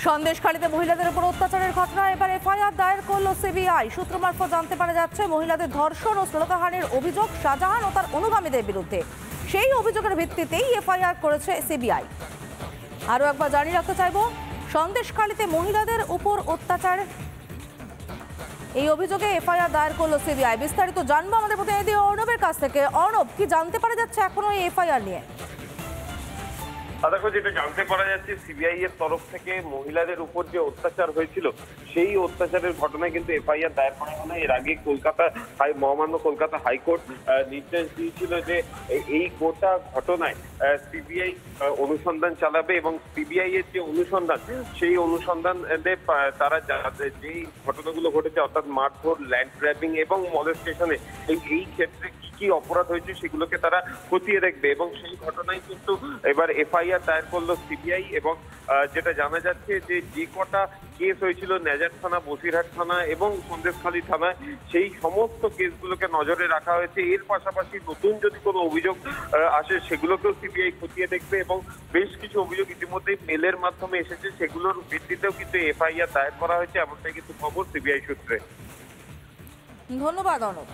সন্দেশখালীতে মহিলাদের উপর অত্যাচারের ঘটনায় এবার এফআইআর দায়ের করল সিবিআই। সূত্র মারফত জানতে পারা যাচ্ছে, মহিলাদের ধর্ষণ ও শ্লীলতাহানির অভিযোগ শাহজাহান ও তার অনুগামীদের বিরুদ্ধে। সেই অভিযোগের ভিত্তিতেই এফআইআর করেছে সিবিআই। আরও একবার জানিয়ে রাখতে চাইব, সন্দেশখালীতে মহিলাদের উপর অত্যাচার, এই অভিযোগে এফআইআর দায়ের করল সিবিআই। বিস্তারিত জানবো আমাদের প্রতিনিধি অর্ণবের কাছ থেকে। অর্ণব, কি জানতে পারা যাচ্ছে এখনো এই এফআইআর নিয়ে? দেখো, যেটা জানতে পারা যাচ্ছে, সিবিআই এর তরফ থেকে মহিলাদের উপর যে অত্যাচার হয়েছিল সেই অত্যাচারের ঘটনায় কিন্তু এফআইআর দায়ের করা হলো। এর আগে মহামান্য কলকাতা হাইকোর্ট নির্দেশ দিয়েছিল যে এই গোটা ঘটনায় সিবিআই অনুসন্ধান চালাবে এবং সিবিআই এর যে অনুসন্ধান, সেই অনুসন্ধানে তারা যেই ঘটনাগুলো ঘটেছে, অর্থাৎ মারধর, ল্যান্ড গ্র্যাবিং এবং মলেস্টেশনে, এই ক্ষেত্রে কি অপরাধ হয়েছে সেগুলোকে তারা খতিয়ে দেখবে এবং সেই ঘটনায় কিন্তু এবার এফআইআর দায়ের করলো সিবিআই। এবং যেটা জানা যাচ্ছে যে কটা কেস হয়েছিল নেজার থানা, বসিরহাট থানা এবং সন্দেশখালী থানায়, সেই সমস্ত কেসগুলোকে নজরে রাখা হয়েছে। এর পাশাপাশি নতুন যদি কোনো অভিযোগ আসে সেগুলোকেও সিবিআই খতিয়ে দেখবে এবং বেশ কিছু অভিযোগ ইতিমধ্যেই মেলের মাধ্যমে এসেছে, সেগুলোর ভিত্তিতেও কিন্তু এফআইআর দায়ের করা হয়েছে, এমনটাই কিন্তু খবর সিবিআই সূত্রে। ধন্যবাদ অর্ণব।